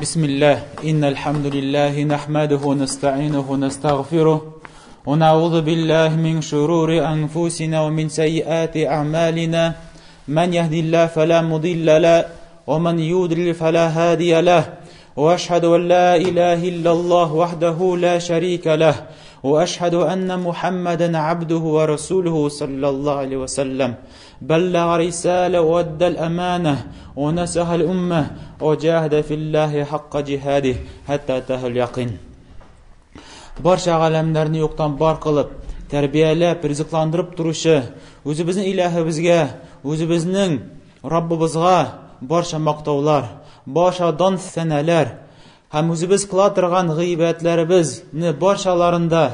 بسم الله إن الحمد لله نحمده ونستعينه ونستغفره ونعوذ بالله من شرور أنفسنا ومن سيئات أعمالنا من يهدي الله فلا مضل له ومن يضلل فلا هادي له وأشهد أن لا إله إلا الله وحده لا شريك له وأشهد أن محمدا عبده ورسوله صلى الله عليه وسلم بلغ رسالة وأدى الأمانة ونصح الأمة وجاهد في الله حق جهاده حتى أتاه اليقين. Barcha alemlerini yoktan bar kılıp, terbiyelep, rızıklandırıp duruşu, özümüzün ilahimizge, özümüzün Rabbimizge barcha maqtovlar, barcha don seneler, hem özümüz kılatırgan gıybetlerimizni barchalarında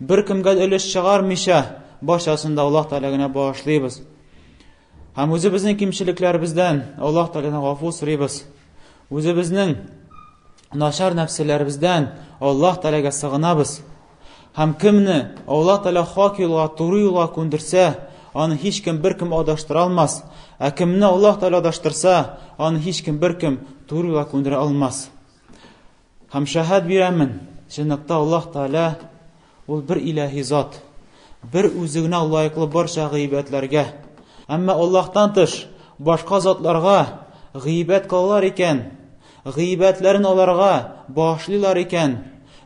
bir kimge ölüş çıgarmışa, barchasında Allah Teala'na bağışlayız. Hem özümüzün kimçiliklerimizden Allah Teala'na gafur so'raymiz. Özümüzün naşar nefslerimizden Allah Teala'ga sığınabız. Hem kimni Allah Teala hak yo'lga, to'g'ri yo'lga ko'ndirsa, onu hech kim bir kim adashtıra olmaz. Kimni Allah Teala adashtirsa, onu hech kim bir kim to'g'ri yo'lga ko'ndira olmaz. Hem şahad beraman, cennatda Allah Teala ol bir ilahi zot, bir o'zigina loyiqli barcha g'iybatlarga, ammo Allohdan tish boshqa zotlarga g'iybat qillar ekan, g'iybatlarini ularga bağışlaylar ekan,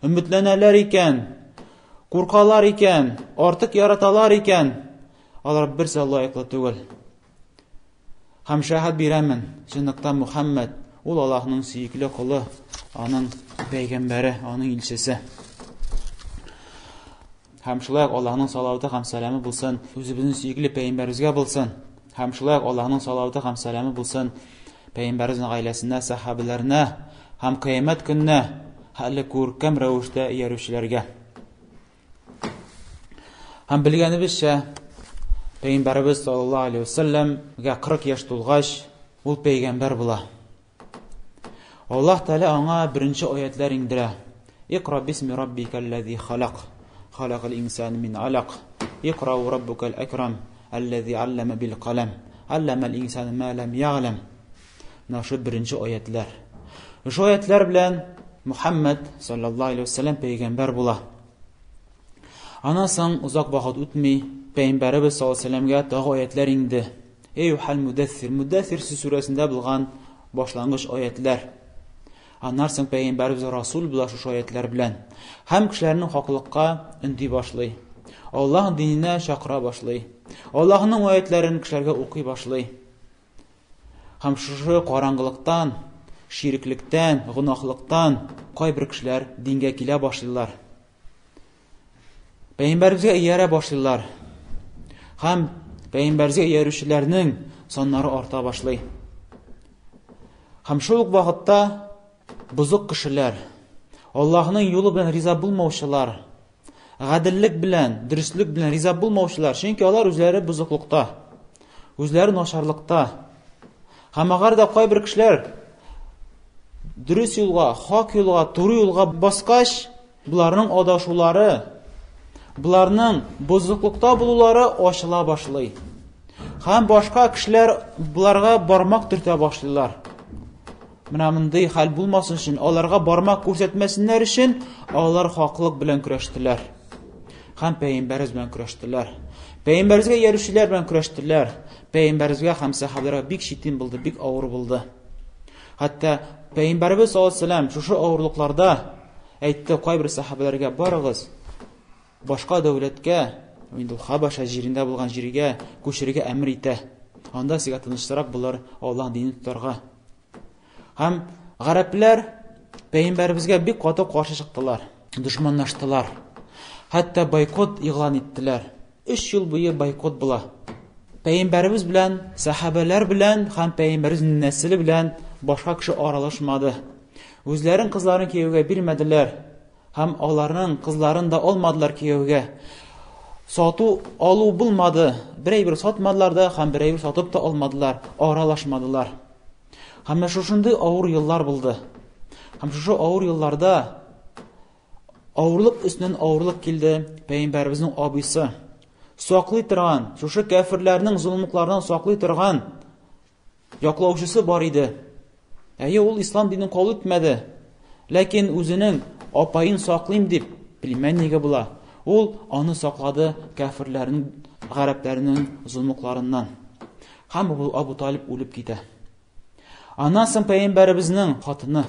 ümitleneler ekan, qo'rqalar ekan, ortiq yaratalar ekan, ular birsa loyiqli tug'il. Ham shahad beraman, cennatda Muhammad ul Allohning suyukli quli, onun peygamberi, onun elchisi. Ham shulay Allohning salavati ham salami bo'lsin, o'zimizning suyukli payg'ambarimizga bo'lsin. Ham shulay Allohning salavati ham salami bo'lsin payg'ambarimizning oilasiga, sahobalarına, ham qiyomat kunida hali ko'rkam ravishda yarashlarga. Ham bilganimizcha payg'ambarimiz sollallohu alayhi vasallamga 40 yosh to'lg'ach, u payg'ambar bo'la. Allah Teala ona birinchi oyatlar indira. Iqra bismi robbikallazi xalaq. Xalaqal insana min alaq. Iqra robbukal akram allazi allama bil qalam. Allamal insana ma lam ya'lam. Nashu birinchi oyatlar. Shu oyatlar bilan Muhammad sallallohu alayhi vasallam payg'ambar bo'la. Anasan uzoq vaqt o'tmay payg'ambarimiz sallallohu alayhi vasallamga tog'i oyatlar indi. Eyyuhal mudaththir, Mudaththir surasida bo'lgan boshlang'ich oyatlar. Anlarsın payg'ambarimiz rasul bo'la shu oyatlar bilan ham kishilarning haqliqqa inti boshlay. Alloh dinini chaqira boshlay. Allohning oyatlarini kishilarga o'qiy boshlay. Ham shu qorong'ilikdan, shirklikdan, gunohlikdan qo'y bir kishilar dinga kela boshlaydilar. Payg'ambarimizga yara boshlaydilar. Ham payg'ambarimizga yarashchilarning sonlari orta boshlay. Ham shu vaqtda buzuq kishilar, Allohning yo'li bilan rizo bo'lmovchilar, adillik bilan, durustlik bilan rizo bo'lmovchilar, chunki ular o'zlari buzuqlikda, o'zlari nosharlikda. Hammagarda qo'y bir kishilar durust yo'lga, haq yo'lga, to'g'ri yo'lga bosqach, bularning adashuvlari, bularning buzuqlikda bo'lulari oshila boshlaydi. Ham boshqa kishilar bularga barmoq turta boshlaydilar. Mana bunday hal bo'lmasin uchun, ularga barmoq ko'rsatmasinlar uchun, ular haqliq bilan kurashdilar. Ham payg'ambarimiz bilan kurashdilar. Payg'ambarimizga yarashchilar bilan kurashdilar. Payg'ambarimizga ham sahobalar bek shitin bo'ldi, bek og'ir bo'ldi. Hatto payg'ambarimiz sollallohu alayhi vasallam shu og'irliklarda aytdi, qo'y bir sahobalarga borig'iz. Boshqa davlatga, endi Habasha yerida bo'lgan yerga ko'chirga amr etdi. Onda sizga tinchroq bular Alloh dinini tutarga. Ham g'arablar payg'ambarimizga bek qattiq qarshi chiqdilar, dushmanlashdilar. Hatto boykot e'lon etdilar. 3 yil bo'yi boykot bo'la. Payg'ambarimiz bilan, sahobalar bilan, ham payg'ambarimizning nasli bilan boshqa kishi aralashmadi. O'zlarining qizlarini kuyovga bermadilar. Ham ularning qizlarini da olmadilar kuyovga. Sotuv oluv bo'lmadi. Birey-bir sotmadilar-da, ham birey-bir sotib da olmadilar, aralashmadilar. Hamma shunday og'ir yillar bo'ldi. Ham shu og'ir yillarda og'irlik üstünden og'irlik keldi. Payg'ambarimizning abisi soqlay turgan, shu kafirlarning zulmliklaridan soqlay turgan yoqlovchisi bor edi. Ул ислам динен кабул итмәде. Ләкин үзенең апайын саклыйм дип, белмәм нигә була. Ул аны саклады кафирләрнең, гарәпләрнең зулмлыкларыннан. Һәм Абу Талиб үлеп китә. Аннан соң Пәйгамбәребезнең хатыны,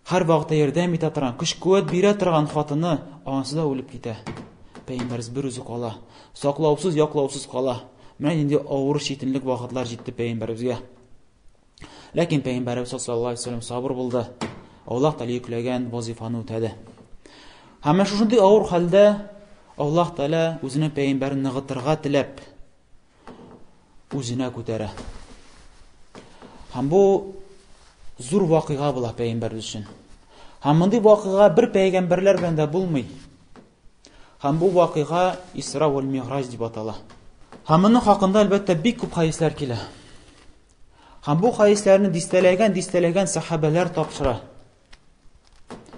һәр вакытта ярдәм итә торган, көч-куәт бирә торган хатыны, анысы да үлеп китә. Пәйгамбәрбез бер үзе кала. Саклаусыз, яклаусыз кала. Менә инде авыр читенлек вакытлар җитте Пәйгамбәребезгә. Ләкин Пәйгамбәрбез саллаллаһу алейһи ва саллям сабыр булды. Аллаһ Тәгалә yüklәгән вазифаны үтәде. Һәм шундый авыр хәлдә Аллаһ Тәгалә үзенең Пәйгамбәрен ныгытырга теләп үзенә күтәрә. Һәм бу зур вакыйга була Пәйгамбәрбез өчен. Һәм мондый вакыйга бер пәйгамбәрләр белән дә булмый. Һәм бу вакыйга Исра вәл Миғраж дип атала. Һәм моның хакында әлбәттә бик күп хадислар килә. Һәм бу хадисларны дистәләгән сахабалар тапшыра.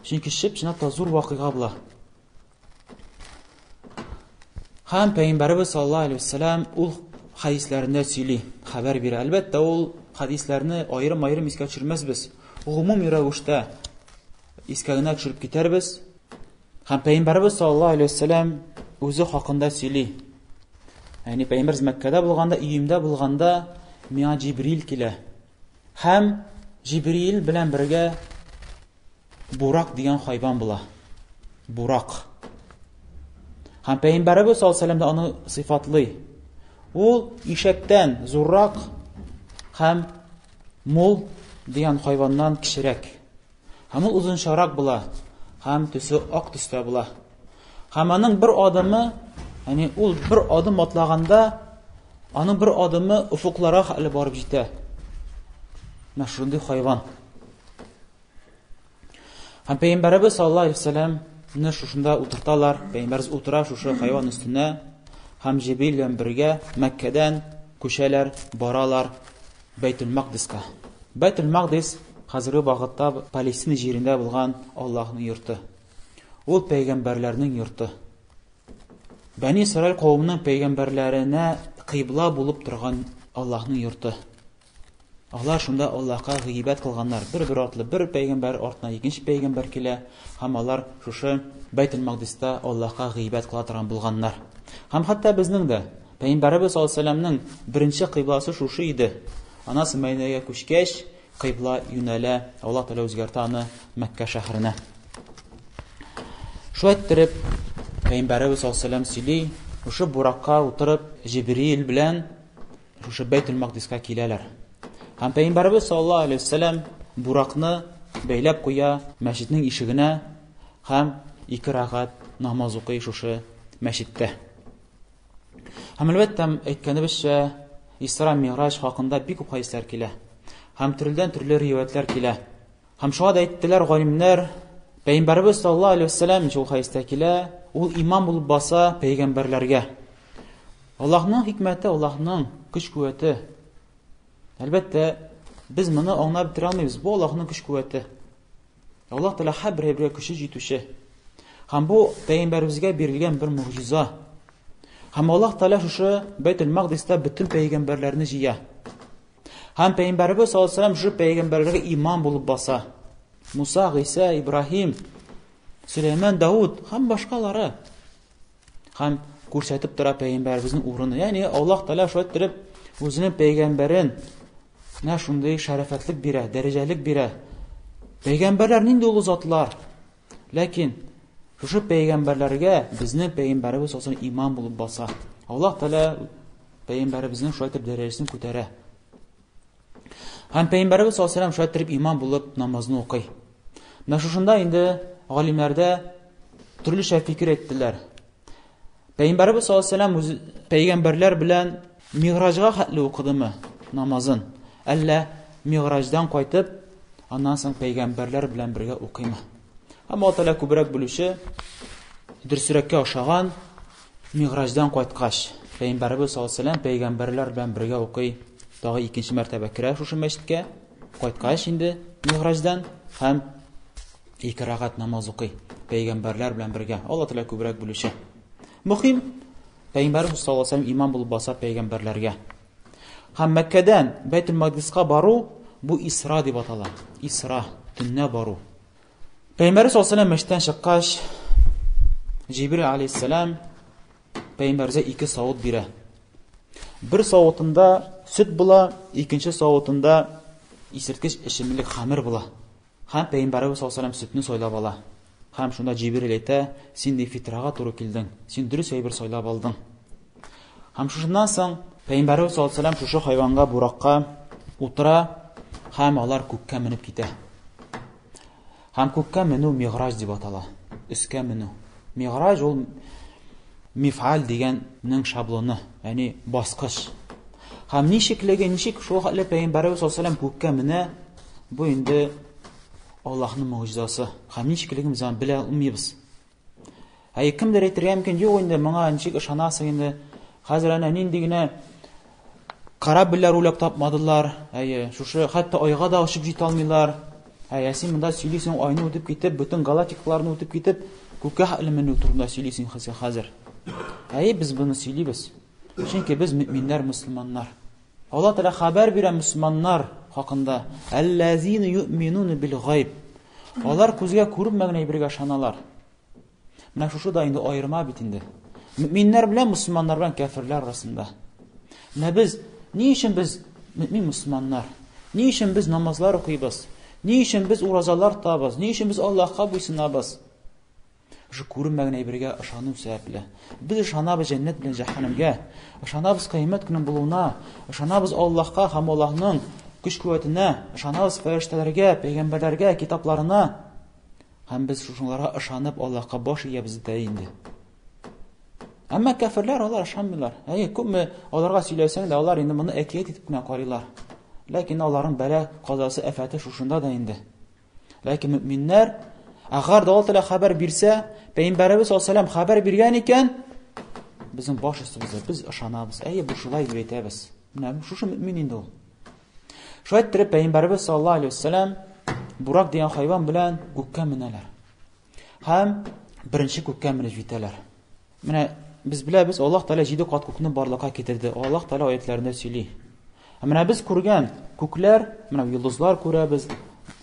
Чөнки чыннан зур вакыйга була. Һәм Пәйгамбәрбез саллаллаһу алейһи ва саллям ул хадисларында сөйли, хәбәр бирә. Әлбәттә ул хадисларны аерым-аерым искә төшермәсбез. Гомуми рәвештә искә генә төшереп китәрбез. Һәм Пәйгамбәрбез саллаллаһу алейһи ва саллям үзе хакында сөйли. Ягъни Пәйгамбәрбез Мәккәдә булганда, өемдә булганда, миңа Җибрил килә. Һәм Җибрил белән бергә Бурак дигән хайван була. Бурак. Һәм Пәйгамбәрбез саллаллаһу алейһи ва саллям да аны сыйфатлый. Ул ишәктән зуррак һәм мул дигән хайваннан кечерәк. Һәм ул узынчарак була. Һәм төсе ак төстә була. Һәм аның бер адымы, ягъни ул бер адым атлаганда, аның бер адымы уфукларга хәле барып җитә. Менә шундый хайван. Һәм Пәйгамбәрбез саллаллаһу алейһи ва саллям не шушында утырталар. Пәйгамбәрбез утыра шушы хайван өстенә. Һәм Җибрил белән бергә Мәккәдән күчәләр, баралар Бәйтул Мақдиска. Бәйтул Мақдис хәзерге вакытта Палестина җирендә булган Аллаһның йорты. Ул пәйгамбәрләрнең йорты. Бәни Исраил кавымының пәйгамбәрләренә кыйбла булып торган Аллаһның йорты. Алар шунда Аллаһка гыйбат кылганнар. Бер атлы бер пәйгамбәр артына икенче пәйгамбәр килә, һәм алар шушы Бәйтул Мақдиста Аллаһка гыйбат кыла торган булганнар. Һәм хәтта безнең дә Пәйгамбәрбез саллаллаһу алейһи ва саллямның беренче кыйбласы шушы иде. Анасы Мәдинәгә күчкәч, кыйбла юнәлә, Аллаһ Тәгалә үзгәртә аны Мәккә шәһәренә. Шулай итеп, Пәйгамбәрбез саллаллаһу алейһи ва саллям сөйли, шушы буракка утырып, Җибрил белән шушы Бәйтул Мақдиска киләләр. Һәм Пәйгамбәрбез саллаллаһу алейһи ва саллям буракны бәйләп куя мәчетнең ишегенә һәм 2 рәгать намаз укый шушы мәчеттә. Һәм әлбәттә әйткәнебезчә, Исра Миғраж хакында бик күп хадислар килә. Һәм төрле риваятлар килә. Һәм шуңа да әйттеләр галимнәр, Пәйгамбәрбез саллаллаһу алейһи ва саллям шул хадистә килә, ул имам булып баса пәйгамбәрләргә. Аллаһның хикмәте, Аллаһның көч-куәте. Әлбәттә, без моны аңлап бетерә алмыйбыз. Бу Аллаһның көч-куәте. Аллаһ Тәгалә һәр көче җитүче. Һәм бу пәйгамбәрбезгә бирелгән бер муҗиза. Һәм Аллаһ Тәгалә шушы Бәйтул Мақдиста бөтен пәйгамбәрләрне җыя. Һәм Пәйгамбәрбез саллаллаһу алейһи ва саллям шушы пәйгамбәрләргә имам булып баса. Муса, Гыйса, Ибраһим, Сөләйман, Дауд һәм башкалары. Һәм күрсәтеп тора пәйгамбәрбезнең урыны. Ягъни Аллаһ Тәгалә шулай итеп үзенең пәйгамбәрен нә шундый шәрәфәтлек бирә, дәрәҗәлек бирә. Пәйгамбәрләр нинди улы затлар. Ләкин шушы пәйгамбәрләргә безнең пәйгамбәрбез саллаллаһу алейһи ва саллям имам булып баса. Аллаһ Тәгалә пәйгамбәрбезнең шулай итеп дәрәҗәсен күтәрә. Һәм Пәйгамбәрбез саллаллаһу алейһи ва саллям шулай итеп имам булып намазны укый. Менә шушында инде галимнәрдә төрлечә фикер әйттеләр. Пәйгамбәрбез саллаллаһу алейһи ва саллям пәйгамбәрләр белән Миғражга хәтле укыдымы намазын? Әллә Миғраждан кайтып, аннан соң пәйгамбәрләр белән бергә укыймы? Һәм Аллаһ Тәгалә күбрәк белүче, дөресрәккә охшаган Миғраждан кайткач, Пәйгамбәрбез саллаллаһу алейһи ва саллям пәйгамбәрләр белән бергә укый. Тагы икенче мәртәбә керә шушы мәчеткә, кайткач инде Миғраждан һәм 2 рәгать намаз укый. Пәйгамбәрләр белән бергә. Аллаһ Тәгалә күбрәк белүче. Мөхим, Пәйгамбәрбез саллаллаһу алейһи ва саллям иман булып баса пәйгамбәрләргә. Һәм Мәккәдән Бәйтул Мақдиска бару Бу Исра дип атала. Исра, төнне бару. Пәйгамбәр саллаллаһу алейһи ва сәллям мәчеттән чыккач, Җибрил алейһиссәлам пәйгамбәргә 2 савыт бирә. Бер савытында сөт була, икенче савытында исерткеч эчемлек хамыр була. Һәм пәйгамбәр саллаллаһу алейһи ва сәллям сөтне сойлап ала. Һәм шунда Җибрил әйтә: "Син фитрага туры килдең. Син дөрес әйбер сойлап алдың." Һәм шуннан соң пәйгамбәр саллаллаһу алейһи ва сәллям шушы хайванга, буракка утыра, һәм алар күккә менеп китә. Һәм күккә менү миграҗ дип атала. Өскә менү. Миграҗ ул миф'ал дигәннең шаблоны, ягъни баскыч. Һәм ничек шул хәтле пәйгамбәр саллаллаһу алейһи ва сәллям күккә менә, бу инде Аллаһның муҗизасы. Һәм ничеклеген без белә алмыйбыз. Кемдер әйтергә мөмкин, юк инде моңа ничек ышанасың инде. Хәзер әнә нинди генә корабльләр уйлап тапмадылар. Шушы хәтта айга да очып җитә алмыйлар. Син монда сөйлисең, айны үтеп китеп, бөтен галактикаларны үтеп китеп, күккә хәтле менү турында сөйлисең хәзер. Без буны сөйлибез. Чөнки без мөэминнәр, мусламаннар. Аллаһ Тәала хәбәр бирә мусламаннар хакында. Аллазина юъминуна бил гайб. Алар күзгә күренмәгән әйбергә ышаналар. Менә шушы да инде аерма бит инде. Мөэминнәр белән мусламаннар белән кафирлар арасында. Менә без, ни өчен без мөэмин мусламаннар? Ни өчен без намазлар укыйбыз? Ни өчен без уразалар табыз? Ни өчен без Аллаһка буйсынабыз? Шу күренмәгән әйбергә ышану сәбәпле. Без ышанабыз җәннәт белән җәһәннәмгә, ышанабыз кыямәт көнен булуына, ышанабыз Аллаһка һәм Аллаһның көч-куәтенә, ышанабыз фәрештәләргә, пәйгамбәрләргә, китапларына. Һәм без шушыларга ышанып Аллаһка баш иябез дә инде. Әмма кафирлар алар ышанмыйлар. Күпме аларга сөйләсәң дә, алар инде моны әкият итеп кенә карыйлар. Ләкин аларның бәла казасы, афаты шушында да инде. Ләкин мөэминнәр, әгәр дә Аллаһ Тәала хәбәр бирсә, пәйгамбәрбез саллаллаһу алейһи ва сәллям хәбәр биргән икән, безнең баш өстебездә без ышанабыз. Бу шулай дип әйтәбез. Менә шушы мөэмин инде ул. Шулай итеп пәйгамбәрбез саллаллаһу алейһи ва сәллям бурак дигән хайван белән күккә менәләр. Һәм беренче күккә менеп җитәләр. Менә без беләбез, Аллаһ Тәала 7 кат күкне барлыкка китерде. Аллаһ Тәала аятларында сөйли. Менә без күргән күкләр, менә йолдызлар күрәбез,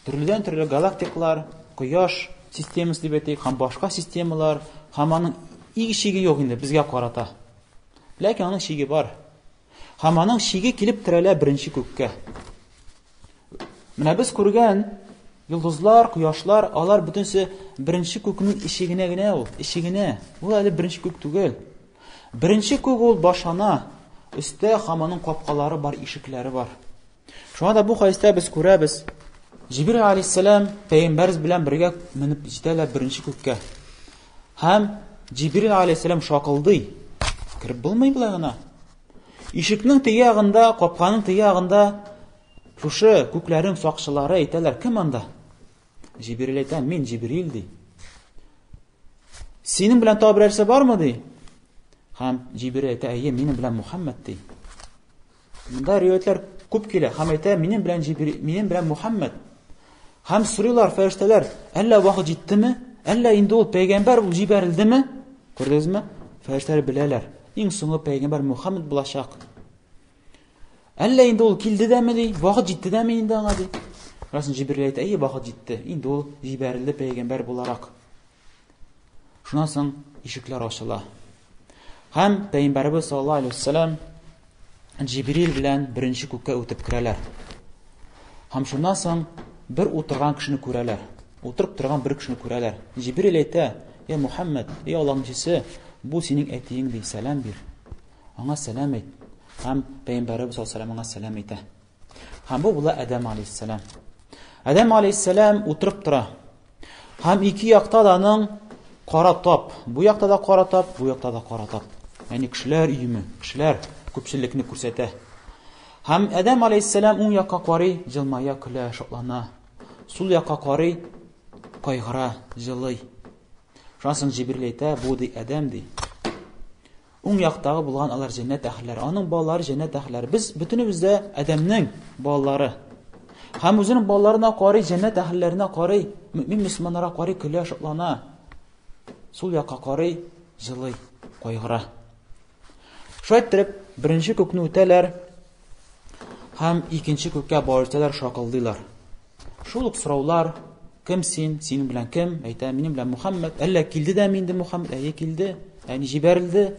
төрле галактикалар, Кояш системасы дип әйтик, һәм башка системалар, һәм аның шиге юк инде безгә карата. Ләкин аның шиге бар. Һәм аның шиге килеп терәлә беренче күккә. Менә без күргән йолдызлар, кояшлар, алар бөтенсе беренче күкнең ишегенә генә ул, ишегенә. Ул әле беренче күк түгел. Беренче күк ул башана, өстә һәм аның капкалары бар, ишекләре бар. Шуңа да бу хәдистә без күрәбез. Җибрил алейһиссәлам пәйгамбәрбез белән бергә менеп җитәләр беренче күккә. Һәм Җибрил алейһиссәлам шакылдый. Кирип булмый булай гына. Ишекнең теге ягында, капканың теге ягында шушы күкләрнең сакчылары әйтәләр: "Кем анда?" Җибрил әйтә: "Мин Җибрил" ди. "Синең белән тагы берәрсе бармы?" ди. Һәм Җибрил әйтә: "Әйе, минем белән Мухаммад" ди. Монда риwayәтләр күп килә. Һәм әйтә: "Минем белән Җибрил, минем белән Мухаммад." Һәм сорыйлар фәрештәләр: "Әллә вакыт җиттеме? Әллә инде ул пәйгамбәр ул җибәрелдеме?" Күрдегезме? Фәрештәләр беләләр. Иң соңгы пәйгамбәр Мухаммад булачак. Әллә инде ул килде дәме ди? Вакыт җитте дәме инде аңа ди? Расын Җибрил әйтә: "Әйе, вакыт җитте. Инде ул җибәрелде пәйгамбәр буларак." Шуннан соң ишекләр ачыла. Һәм пәйгамбәрбез саллаллаһу алейһи ва сәллям Җибрил белән беренче күккә үтеп керәләр. Һәм шуннан соң бер утырган кешене күрәләр. Утырып торган бер кешене күрәләр. Җибрил әйтә: "Я Мухаммад, ey Аллаһның elchisi, бу синең әтиең ди, сәлам бир. Аңа сәлам әйт." Һәм пәйгамбәрбез саллаллаһу алейһи ва сәллям аңа сәлам әйтә. Һәм бу була Адәм алейһиссәлам. Адәм алейһиссәлам утырып тора. Һәм ике якта да аның кара тап. Бу якта да кара тап, бу якта да кара тап. Ягъни кешеләр үйеме, кешеләр күпчелекне күрсәтә. Һәм Адәм алейһиссәлам уң якка карый, җылмая, көлә, шатлана. Сул якка карый, кайгыра, җылый. Шуннан Җибрил әйтә: "Бу ди Адәм ди. Уң яктагы булган алар җәннәт әһләре, аның балалары җәннәт әһләре. Без бөтенебез дә Адәмнең балалары. Һәм үзенең балаларына карый, җәннәт әһләренә карый, мөэмин мөселманнарга карый, көлә, шатлана. Сул якка карый, җылый, кайгыра." Шулай итеп, беренче күкне үтәләр. һәм икенче күккә баручылар шакылдыйлар. Шул ук сораулар: кем син? Синең белән кем? Әйтә: минем белән Мухаммад. Әллә килде дә инде Мухаммад? Әйе, килде. Яни җибәрелде.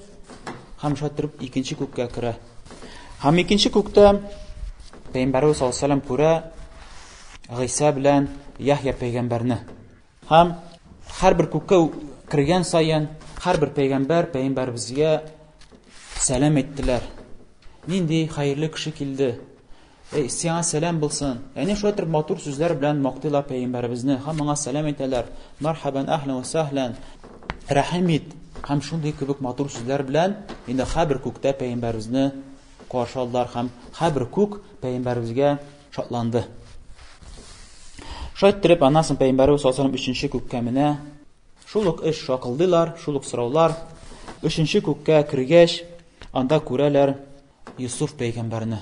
Һәм шатырып икенче күккә керә. Һәм икенче күктә Пәйгамбәрбез саллаллаһу алейһи ва саллям күрә Гыйса белән Яхья пәйгамбәрне. Һәм һәрбер күккә кергән саен һәрбер пәйгамбәрбезгә сәлам әйттеләр. Нинди хәерле кеше килде. Сиңа сәлам булсын. Яни шулай матур сүзләр белән мактыйлар пәйгамбәрбезне. Һәм аңа сәлам әйтәләр. Мархабан, әһлән ва сәһлән. Рәхимит. Һәм шундый кебек матур сүзләр белән инде һәрбер күктә пәйгамбәрбезне каршы алдылар һәм һәрбер күк пәйгамбәрбезгә шатланды. Шулай итеп, аннан пәйгамбәрбез саллаллаһу алейһи ва саллям 3-нче күккә менә. Шул ук эш шакылдылар, шул ук сораулар. 3-нче күккә кергәч, анда күрәләр Юсуф пәйгамбәрне.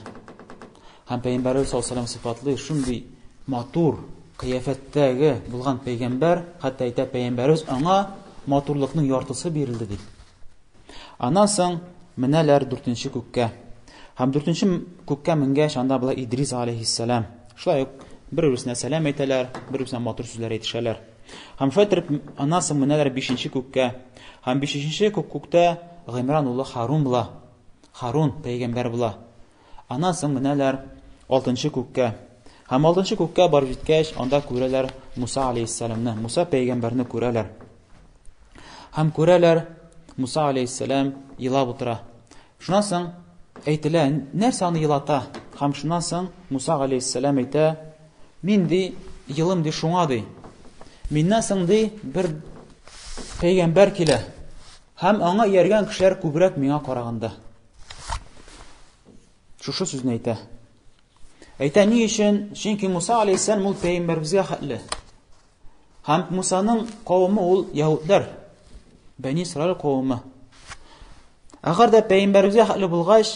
Һәм пәйгамбәрбез саллаллаһу алейһи ва саллям сыйфатлы шундый матур кыяфәттәге булган пәйгамбәр, хәтта әйтә пәйгамбәрбез аңа матурлыкның яртысы бирелде дип. Аннан соң менәләр 4-нче күккә. Һәм 4-нче күккә менгәч, анда була Идрис алейһиссалам. Шулай ук бер-берсенә сәлам әйтәләр, бер-берсенә матур сүзләр әйтешәләр. Һәм шулай итеп, аннан соң менәләр 5-нче күккә. Һәм 5-нче күктә Гыймран улы Харун була. Харун пәйгамбәр була. Аннан соң менәләр 6-нчы күккә. Һәм 6-нчы күккә барып җиткәч, анда күрәләр Муса алейһиссаламны. Муса пәйгамбәрне күрәләр. Һәм күрәләр Муса алейһиссалам елап утыра. Шуннан соң әйтелә, нәрсә аны елата? Һәм шуннан соң Муса алейһиссалам әйтә: мин ди елым ди шуңа ди. Миннән соң ди бер пәйгамбәр килә. Һәм аңа ияргән кешеләр күбрәк миңа караганда. Шушы сүзне әйтә. Әйтә ни өчен? Чөнки Муса алейһиссалам ул пәйгамбәрбезгә хәтле. Һәм Мусаның кавымы ул яһудлар. Бәни Исраил кавымы. Әгәр дә пәйгамбәрбезгә хәтле булгач,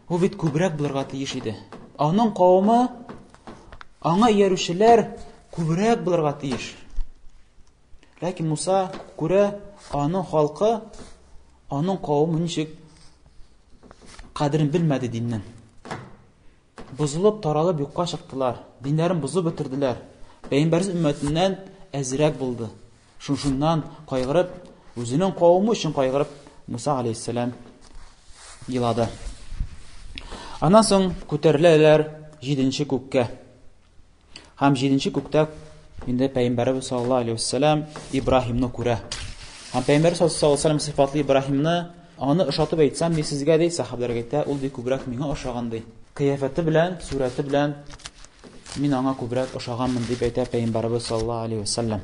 ул бит күбрәк булырга тиеш иде. Аның кавымы, аңа иярүчеләр күбрәк булырга тиеш. Ләкин Муса күрә аның халкы, аның кавымы ничек кадерен белмәде диннең. Бузылып, таралып юкка чыктылар. Диннәрен бузып бетерделәр. Пәйгамбәрбез өммәтеннән әзрәк булды. Шуннан кайгырып, үзенең кавымы өчен кайгырып, Муса алейһиссалам елады. Аннан соң күтәреләләр 7-нче күккә. Һәм 7-нче күктә инде пәйгамбәрбез саллаллаһу алейһи ва саллям Ибраһимны күрә. Һәм пәйгамбәрбез саллаллаһу алейһи ва саллям сыйфатлы Ибраһимны, аны ошатып әйтсәм ди сезгә ди, сахабаларга әйтә, ул ди күбрәк миңа ошаган ди. Кыяфәте белән, сурәте белән мин аңа күбрәк ошаганмын дип әйтә пәйгамбәрбез саллаллаһу алейһи ва саллям.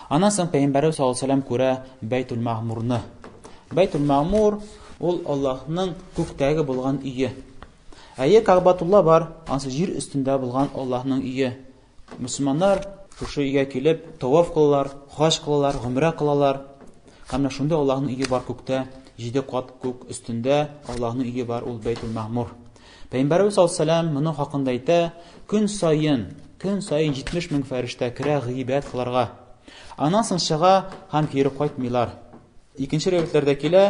Аннан соң пәйгамбәрбез саллаллаһу алейһи ва саллям күрә Бәйтул Маъмурны. Бәйтул Маъмур ул Аллаһның күктәге булган өе. Әйе, Кәгъбатулла бар, ансы җир өстендә булган Аллаһның өе. Мөселманнар шушы өйгә килеп таваф кылалар, хаҗ кылалар, гомрә кылалар. Һәм шунда Аллаһның өе бар күктә, 7 кат күк өстендә Аллаһның өе бар, ул Бәйтул Маъмур. Пәйгамбәрбез саллаллаһу алейһи ва саллям моның хакында әйтә, көн саен 70 мең фәрештә керә гыйбадәт кыларга. Аннан соң чыга һәм кире кайтмыйлар. Икенче риваятләрдә килә,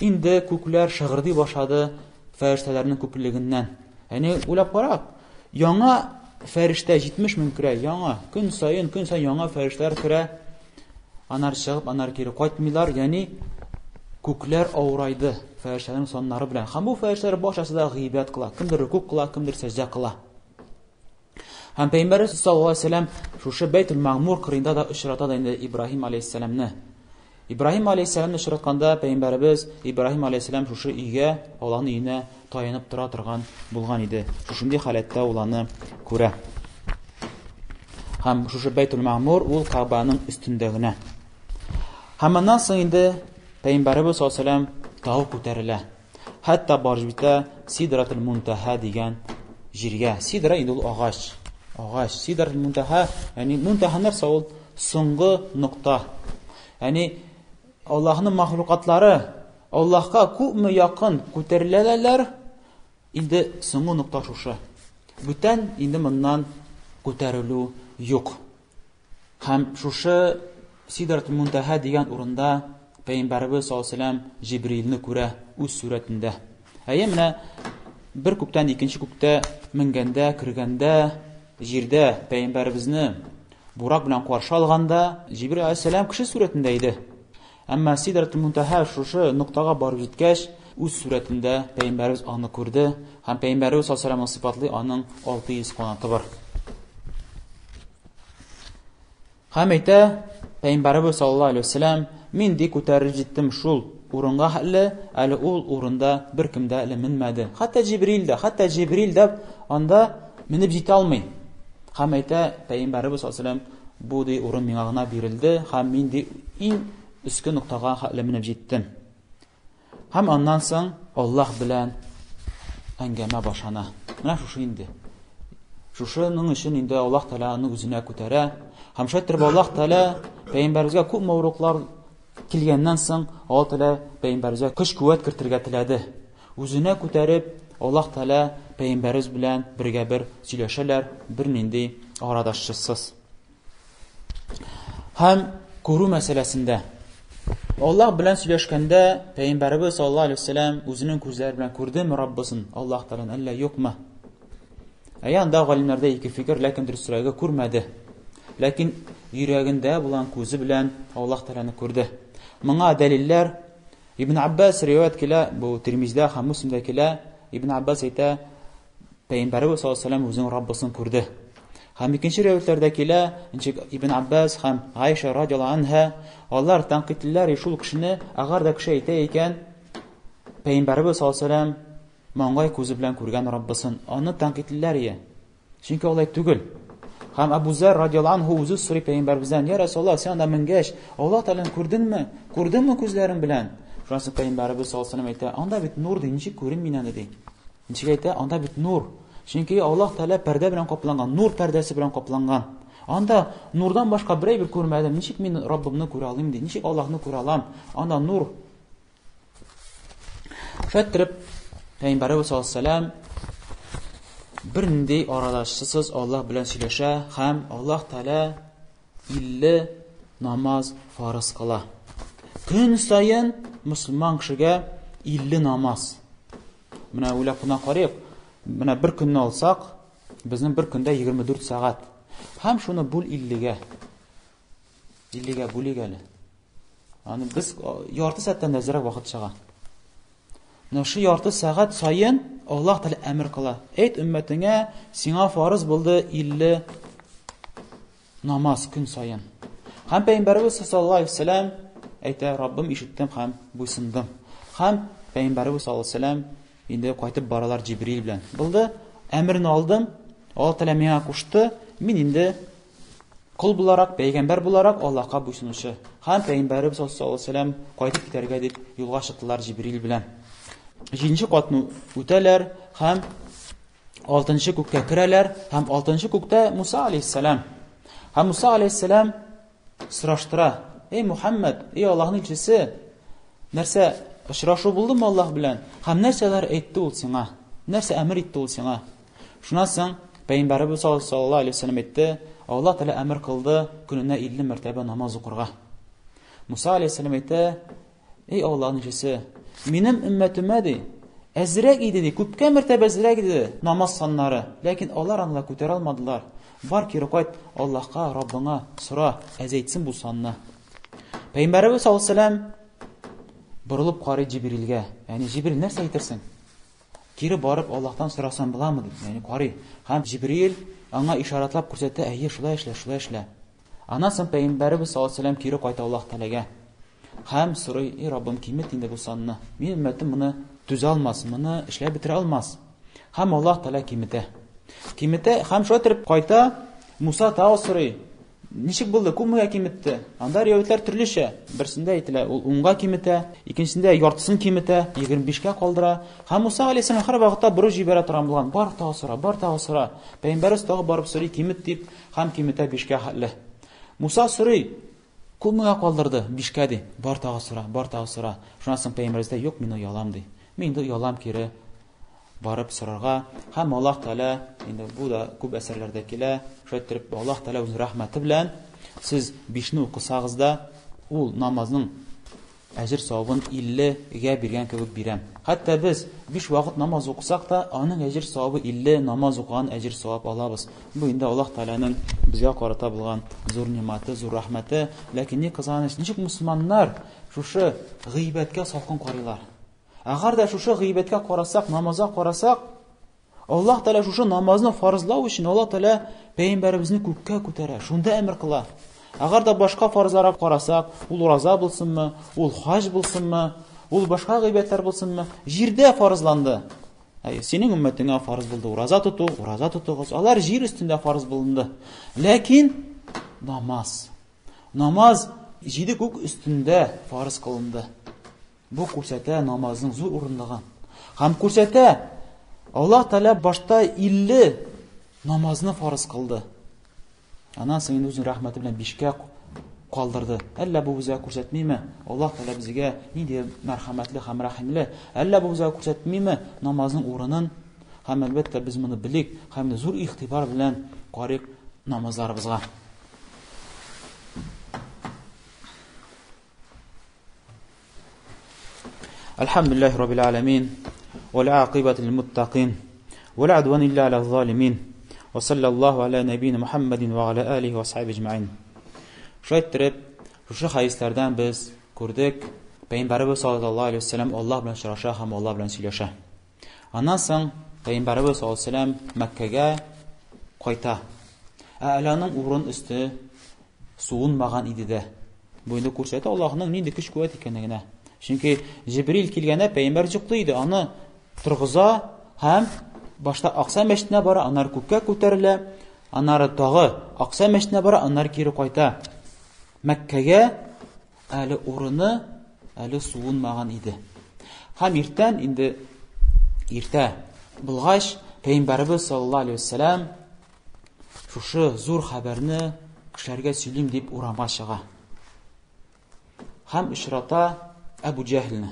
инде күкләр шыгырдый башлады фәрештәләрнең күплегеннән. Яни уйлап карап, яңа фәрештә 70 мең керә, яңа көн саен яңа фәрештәләр керә. Анар чыгып, анар кире кайтмыйлар, яни күкләр авырайды фәрештәләрнең саннары белән. Һәм бу фәрештәләр башкасы да гыйбадәт кыла, кемдер рукук кыла, кемдер сәҗдә кыла. Һәм пәйгамбәрбез саллаллаһу алейһи ва саллям шушы Бәйтул Маъмур кырында да очрата да инде Ибраһим алейһиссаламны. Ибраһим алейһиссаламны очратканда пәйгамбәрбез Ибраһим алейһиссалам шушы өйгә, Аллаһның өенә таянып тора торган булган иде. Шушындый халәттә ул аны күрә. Һәм шушы Бәйтул Маъмур ул Кәгъбаның өстендә генә. Һәм аннан соң инде пәйгамбәрбез саллаллаһу алейһи ва саллям тау күтәрелә. Хәтта барып җитә Сидратул Мунтаһа дигән җиргә. Сидра инде ул агач. Сидратул Мунтаһа, яни Мунтаһа нәрсә ул? Соңгы нокта. Яни Аллаһның мәхлукатлары Аллаһка күпме якын күтәреләләр, инде соңгы нокта шушы. Бүтән инде моннан күтәрелү юк. Һәм шушы Сидратул Мунтаһа дигән урында пәйгамбәрбез саллаллаһу алейһи ва саллям Җибрилне күрә үз сурәтендә. Әйе, менә bir күктән икенче күктә менгәндә, кергәндә, җирдә пәйгамбәребезне бурак белән каршы алганда, Җибрил алейһиссалам кеше сурәтендә иде. Әмма Сидратул Мунтаха шушы ноктага барып җиткәч, үз сурәтендә пәйгамбәребез аны күрде һәм пәйгамбәребез саллаллаху алейһи ва саллям сыйфатлы аның 600 канаты бар. Һәм әйтә пәйгамбәребез саллаллаху алейһи ва саллям: "Мин ди күтәреп җиттем шул урынга әле ул урында беркем дә менмәде. Хәтта Җибрил дә анда менеп җитә алмый." Һәм әйтә пәйгамбәребез саллаллаху алейһи ва саллям: "Бу ди урын миңа гына бирелде һәм мин ди иң үске ноктага менеп җиттем." Һәм аннан соң Аллаһ белән әңгәмә башлана. Менә шушы инде. Шушының өчен инде Аллаһ Тәгалә аны үзенә күтәрә. Һәм шәттер Аллаһ Тәгалә пәйгамбәребезгә күп мәгълүматлар килгәннән соң Аллаһ Тәгалә пәйгамбәребезгә көч-куәт кертергә теләде. Үзенә күтәреп Аллаһ Тәгалә пәйгамбәребез белән бер сөйләшәләр, бернинди арадашчысыз. Һәм күрү мәсьәләсендә Аллаһ белән сөйләшкәндә пәйгамбәребез саллаллаху алейһи ва саллям үзенең күзләре белән күрдеме Раббысын, Аллаһ Тәгалән, әллә юкмы? Анда галимнәрдә ике фикер, ләкин дөресрәге күрмәде. Ләкин йөрәгендә булган күзе белән Аллаһ Тәгаләне күрде. Моңа дәлилләр Ибн Аббас риваят килә, бу Тирмиздә һәм Муслимдә килә. Ибн Аббас әйтә, пәйгамбәребез саллаллаху алейһи ва саллям үзенең Раббысын күрде. Һәм икенче риваятләрдә килә, Ибн Аббас һәм Айша радиллаһу анха алар тәнкыйтьләр шул кешене, агар да кеше әйтә икән, пәйгамбәребез саллаллаху алейһи ва саллям маңгай күзе белән күргән Раббысын, аны тәнкыйтьләр ия. Чөнки алай түгел. Һәм Абу Зар радиллаһу анху үзе сорый пәйгамбәребездән: "Я Расулаллах, син анда менгәч, Аллаһ Тәгаләне күрдеңме? Күрдеңме күзләрең белән?" Шунысы пәйгамбәребез саллаллаху алейһи ва саллям әйтә: "Анда бит нур ди, ничек күрим мин аны?" ди. Ничек әйтә? Анда бит нур. Чөнки Аллаһ Тәгалә пәрдә белән капланган, нур пәрдәсе белән капланган. Анда нурдан башка берәй бер күрмәдем. Ничек мин Раббымны күрә алыйм ди? Ничек Аллаһны күрә алам? Анда нур. Шәттер пәйгамбәребез саллаллаху алейһи ва саллям бернинди арадашсыз Аллаһ белән сөйләшә һәм Аллаһ Тәгалә 50 намаз фарыз кыла. Көн сайын мөселман кешегә 50 намаз. Менә уйлап кына карыйк. Менә бер көнне алсак, безнең бер көндә 24 сәгать. Һәм шуны бүл 50-гә. 50-гә бүлик әле. Аны без ярты сәгатьтән дә зирәк вакыт чыга. Менә шу ярты сәгать сайын Аллаһ Тәгалә әмер кыла. Әйт өммәтеңә, сиңа фарыз булды 50 намаз көн сайын. Һәм пәйгамбәребез саллаллаху алейһи ва саллям әйтә: "Раббым, ишеттем һәм буйсындым." Һәм пәйгамбәребез саллаллаху алейһи ва саллям инде кайтып баралар Җибрил белән. Булды, әмерне алдым, Аллаһ Тәгалә миңа кушты, мин инде кул буларак, пәйгамбәр буларак Аллаһка буйсынучы. Һәм пәйгамбәребез саллаллаху алейһи ва саллям кайтып китәргә дип юлга чыктылар Җибрил белән. 7нче катны үтәләр һәм 6нчы күккә керәләр һәм 6нчы күктә Муса алейһиссалам. Һәм Муса алейһиссалам сораштыра: "Эй Мухаммад, эй Аллаһның илчесе, нәрсә очрашу булдымы Аллаһ белән? Һәм нәрсәләр әйтте ул сиңа? Нәрсә әмер итте ул сиңа?" Шуннан соң пәйгамбәребез саллаллаху алейһи ва саллям әйтте: "Аллаһ Тәгалә әмер кылды көненә 50 мәртәбә намаз укырга." Муса алейһиссалам әйтте: "Эй Аллаһның илчесе, минем өммәтемә ди әзрәк иде ди, күпкә мәртәбә әзрәк иде намаз саннары, ләкин алар аны күтәрә алмадылар. Бар кире кайт, Аллаһка, Раббыңа сора, әзәйтсен бу санны." Пәйгамбәребез саллаллаху алейһи ва саллям борылып карый Җибрилгә. Яни Җибрил, нәрсә әйтерсең? Кире барып Аллаһтан сорасам буламы дип. Яни карый. Һәм Җибрил аңа ишаратлап күрсәтә: "Әйе, шулай эшлә, шулай эшлә." Аннан соң пәйгамбәребез саллаллаху алейһи ва саллям кире кайта Аллаһ Тәгаләгә. Һәм сорый: "Эй Раббым, кимет инде бу санны. Мин өммәтем моны түзә алмас, моны эшләп бетерә алмас." Һәм Аллаһ Тәгалә киметә һәм шулай кайта. Муса тагы сорый: "Ничек булды? Күпмегә киметте?" Анда риваятлар төрлечә. Берсендә әйтелә, ул 10-га киметә, икенчесендә яртысын киметә, 25-кә калдыра. Һәм Муса алейһиссалам һәр вакытта бурыч җибәрә торган булган: "Бар тагы сора." Пәйгамбәребез тагы барып сорый: "Кимет" дип, һәм киметә 5-кә хәтле. Муса сорый: "Күпмегә калдырды?" 5-кә ди. "Бар тагы сора." Шуннан соң пәйгамбәребез: "Юк, мин уялам" ди. Мин инде уялам кире барып сорарга. Һәм Аллаһ Тәгалә, инде бу да күп әсәрләрдә килә, шәттер Аллаһ Тәгалә үз рәхмәте белән сез 5-не укысагыз да, ул намазның әҗер савабын 50-гә биргән кебек бирәм. Хәтта без 5 вакыт намаз укысак та, аның әҗер савабы 50 намаз укыган әҗер савап алабыз. Бу инде Аллаһ Тәгаләнең безгә карата булган зур ниматы, зур рәхмәте. Ләкин ни кызганыч, ничек мусламаннар шушы гыйбәткә салкын карыйлар. Әгәр дә шушы гыйбәткә карасак, намазга карасак, Аллаһ Тәгалә шушы намазны фарызлау өчен Аллаһ Тәгалә пәйгамбәребезне күккә күтәрә, шунда әмер кыла. Әгәр дә башка фарызларга карасак, ул ураза булсынмы, ул хаҗ булсынмы, ул башка гыйбәтләр булсынмы, җирдә фарызланды. Синең уммәтеңә фарыз булды ураза тоту, ураза тотугыз. Алар җир өстендә фарыз булынды. Ләкин намаз җиде күк өстендә фарыз кылынды. Бу күрсәтә намазның зур урынлыгын. Һәм күрсәтә Аллаһ Тәгалә башта 50 намазны фарыз кылды. Анан соң үзенең рәхмәте белән 5-кә калдырды. Әллә бу безгә күрсәтмиме? Аллаһ Тәгалә безгә нинди мәрхәмәтле һәм рәхимле. Әллә бу безгә күрсәтмиме намазның урынын? Һәм әлбәттә без моны белик, һәм зур игътибар белән карыйк намазларыбызга. Алхамдулиллаһи раббил аламин. والعاقبة للمتقين ولا عدوان إلا على الظالمين وصلى الله على نبينا محمد وعلى آله وصحبه أجمعين. Шайтырып, шушы хадисләрдән без күрдек, Пәйгамбәрбез саллаллаһу алейхи ва саллям Аллаһ белән очраша һәм Аллаһ белән сөйләшә. Аннан соң Пәйгамбәрбез саллаллаһу алейхи ва саллям Мәккәгә кайта. Аллаһның урын өсте суынмаган иде дә. Бу инде күрсәтә Аллаһның нинди көч-куәт икәнлегенә. Чөнки Җибрил килгәндә Пәйгамбәр җыклый иде, аны торгыза һәм башта Акса мәчетенә бара, аннары күккә күтәрелә, аннары тагы Акса мәчетенә бара, аннары кире кайта. Мәккәгә әле урыны, әле суынмаган иде. Һәм иртә булгач Пәйгамбәрбез саллаллаһу алейхи ва саллям шушы зур хәбәрне кешеләргә сөйлим дип урамга чыга. Һәм ишрата Әбу Җәһилне.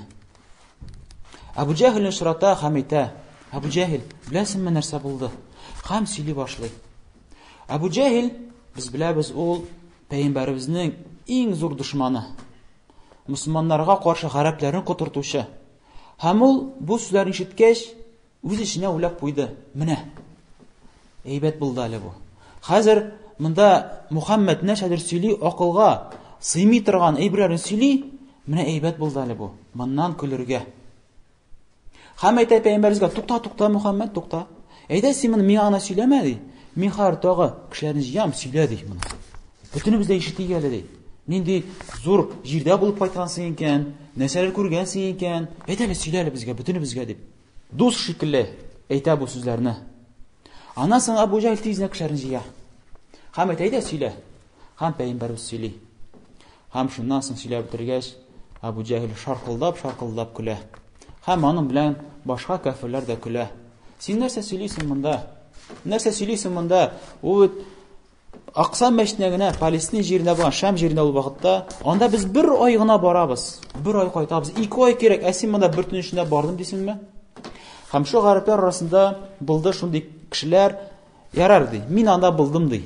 Әбу Җәһилне ишрата һәм әйтә: Әбу Җәһил, беләсеңме нәрсә булды? Һәм сөйли башлый. Әбу Җәһил, без беләбез, ул Пәйгамбәребезнең иң зур дошманы. Мусламаннарга каршы гарәпләрне котыртучы. Һәм ул бу сүзләрне ишеткәч, үз иченә уйлап куйды: менә әйбәт булды әле бу. Хәзер монда Мөхәммәд нәрсәдер сөйли, акылга сыймый торган әйберләрне сөйли, менә әйбәт булды әле бу. Моннан көлергә. Һәм әйтә Пәйгамбәргә: Тукта, Мөхәммәд, тукта. Әйдә син моны миңа гына сөйләмә ди. Мин хәзер тагы кешеләрне җыям, сөйлә ди моны. Бөтенебез дә ишетик әле ди. Нинди зур җирдә булып кайткансың икән, нәрсәләр күргәнсең икән. Әйдә әле сөйлә әле безгә, бөтенебезгә дип. Дус шикелле әйтә бу сүзләрне. Аннан соң Әбу Җәһил тизенә кешеләрне җыя. Һәм әйтә сөйлә. Һәм Пәйгамбәрбез сөйли. Һәм шуннан соң сөйләп бетергәч, Әбу Җәһил шаркылдап көлә. Һәм аның белән башка кафирләр дә көлә. Син нәрсә сөйлисең монда? Нәрсә сөйлисең монда? Ул Акса мәчетенә генә, Палестина җирендә булган, Шам җирендә ул вакытта, анда без 1 ай гына барабыз. 1 ай кайтабыз. 2 ай кирәк. Син монда 1 төн эчендә бардым дисеңме? Һәм шу гарәпләр арасында булды шундый кешеләр, ярар ди. Мин анда булдым ди.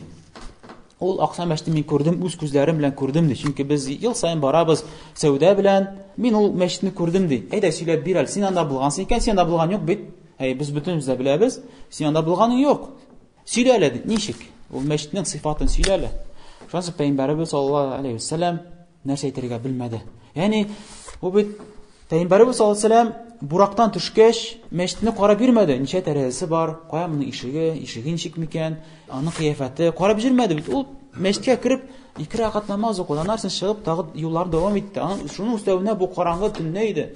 Ул Акса мәчетен мин күрдем, үз күзләрем белән күрдем ди. Чөнки без ел сайын барабыз Сәүдә белән. Мин ул мәчетне күрдем ди. Әйдә сөйләп бир әле. Син анда булгансың икән, син анда булган юк бит. Без бөтенебез дә беләбез. Син анда булганың юк. Сөйлә әле ди. Ничек? Ул мәчетнең сыйфатын сөйлә әле. Шунысы Пәйгамбәрбез саллаллаһу алейхи ва саллям нәрсә әйтергә белмәде. Ягъни ул бит Пәйгамбәрбез саллаллаһу алейхи ва саллям бурактан төшкәч мәчетне карап бирмәде. Ничә тәрәзәсе бар, кая моның ишеге ничек микән, аның кыяфәте карап җирмәде бит. Ул мәчеткә кирип 2 рәкать намаз укыды. Аннан соң чыгып тагы юлларын дәвам итте. Шуның өстәвенә бу караңгы төнне иде.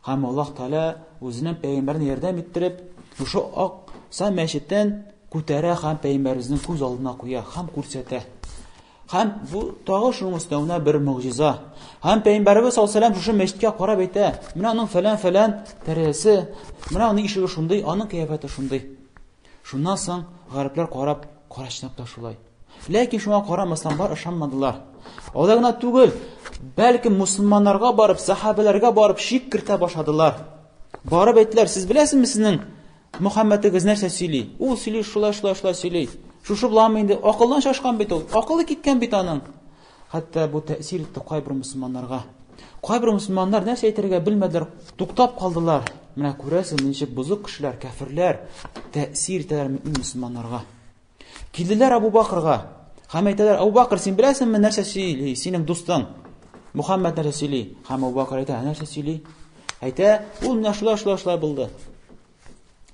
Һәм Аллаһ Тәгалә үзенең Пәйгамбәрен ярдәм иттереп, шушы Акса мәчетен күтәрә һәм Пәйгамбәребезнең күз алдына куя һәм күрсәтә. Һәм бу тагы шуның өстәвенә бер мөгъҗиза. Һәм Пәйгамбәрбез саллаллаһу алейхи ва саллям шушы мәчеткә карап әйтә: менә аның фәлән тәрәзәсе, менә аның ишеге шундый, аның кыяфәте шундый. Шуннан соң гарәпләр карашынып та шулай. Ләкин шуңа карамастан бар ышанмадылар. Алар гына түгел, бәлкем мусламаннарга барып, сахабаларга барып шик кертә башладылар. Барып әйттеләр: сез беләсезме сезнең Мөхәммәдегез нәрсә сөйли? Ул сөйли, шулай сөйли. Шушы буламы инде? Акылдан шашкан бит ул. Акылы киткән бит аның. Хәтта бу тәэсир итте кайбер мусламаннарга. Кайбер мусламаннар нәрсә әйтергә белмәделәр, туктап калдылар. Менә күрәсез, ничек бузык кешеләр, кафирләр тәэсир итәләр мусламаннарга. Килделәр Абу Бакрга. Һәм әйтәләр: "Абу Бакр, син беләсеңме нәрсә сөйли? Синең дустың Мухаммад нәрсә сөйли?" Һәм Абу Бакр әйтә: "Нәрсә сөйли?" Әйтә: "Ул менә шулай булды."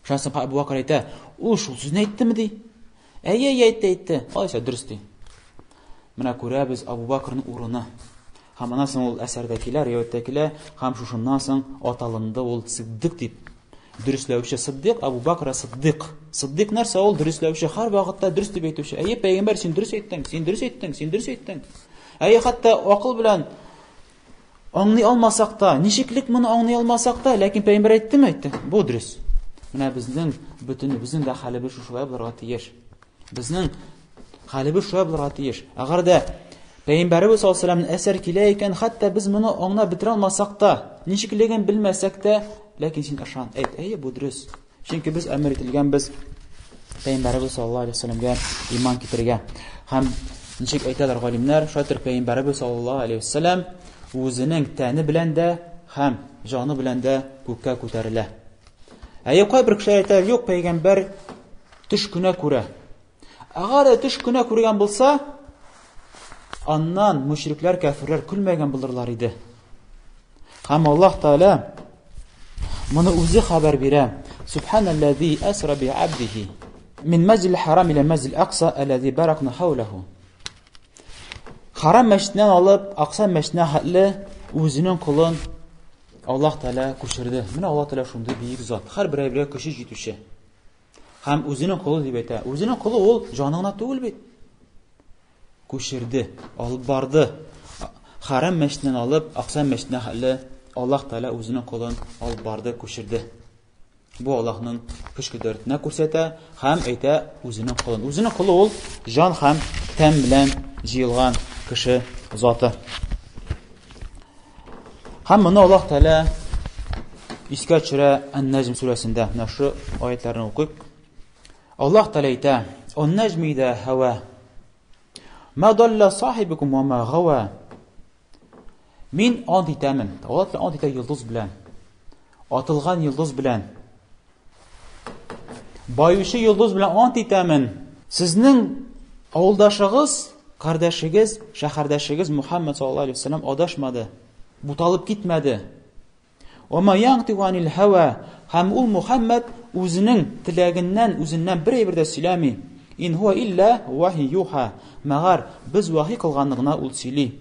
Шуннан Абу Бакр әйтә: "Ул шул сүзне әйттеме?" ди. Әйе, әйтте. Кайсы дөрес ди. Менә күрәбез Абу Бакрның урыны. Һәм аннан соң ул әсәрдә килә, риwayәттә килә, һәм шушыннан соң аталынды ул Сиддык дип. Дөресләүче Сиддык, Абу Бакр Сиддык. Сиддык нәрсә ул? Дөресләүче, һәр вакытта дөрес дип әйтүче. Әйе, пәйгамбәр, син дөрес әйттең. Әйе, хәтта акыл белән аңлый алмасак та, ничеклек моны аңлый алмасак та, ләкин пәйгамбәр әйттеме? Әйтте. Бу дөрес. Менә безнең бөтенебезнең дә хәлебез шулай булырга тиеш. Безнең хәлебез шулай булырга тиеш. Әгәр дә Пәйгамбәрбез саллаллаху алейһи ва сәлләм әсәр килә икән, хәтта без моны аңлап бетерә алмасак та, ничеклеген белмәсәк тә, ләкин син ышан, әйт, әйе, бу дөрес. Чөнки без әмер ителгәнбез Пәйгамбәрбез саллаллаху алейһи ва сәлләмгә иман китергә. Һәм ничек әйтәләр галимнәр, шайтыр Пәйгамбәрбез саллаллаху алейһи ва сәлләм үзенең тәне белән дә һәм җаны белән дә күккә күтәрелә. Әйе, кайбер кешеләр әйтәләр: "Юк, Пәйгамбәр төш кенә күрә." Әгәр дә төш кенә күргән булса, аннан мушриклар, кафирлар көлмәгән булырлар иде. Һәм Аллаһ Таала моны үзе хәбәр бирә. Субханаллази асра би абдихи мин масҗидил харам ила масҗидил акса аллази баракна хавлаху. Харам мәчетеннән алып Акса мәчетенә хәтле үзенең кулын Аллаһ Таала күчерде. Менә Аллаһ Таала шундый бийек зат, һәр бер әйбергә көче җитүче. Һәм үзенең кулы дип әйтә. Үзенең кулы ул җанына түгел бит. Күчерде, алып барды. Харам мәчетеннән алып Акса мәчетенә хәтле Аллаһ Таала үзенең кулын алып барды, күчерде. Бу Аллаһның көч кудрәтенә күрсәтә һәм әйтә үзенең кулын. Үзенең кулы ул җан һәм тән белән җыелган кеше заты. Һәм моны Аллаһ Таала искә төшерә Ан-Наҗм сүрәсендә. Менә шу аятларны укыйк. Аллаһ Таала әйтә: "Ан-Наҗм ида һава ма далла сахибукум ва ма гава." Мин ант итәмен. Аллаһ Таала ант итә йолдыз белән. Атылган йолдыз белән. Баючы йолдыз белән ант итәмен. Сезнең авылдашыгыз, кардәшегез, шәһәрдәшегез Мухаммад саллаллаху алейһи ва сәлләм адашмады. Буталып китмәде. Ва ма янтику анил һава. Һәм ул Мухаммад үзенең теләгеннән, үзеннән бер әйбер дә сөйләми. Ин хуа илля вахи юха. Мәгәр без вахи кылганлыгына ул сөйли.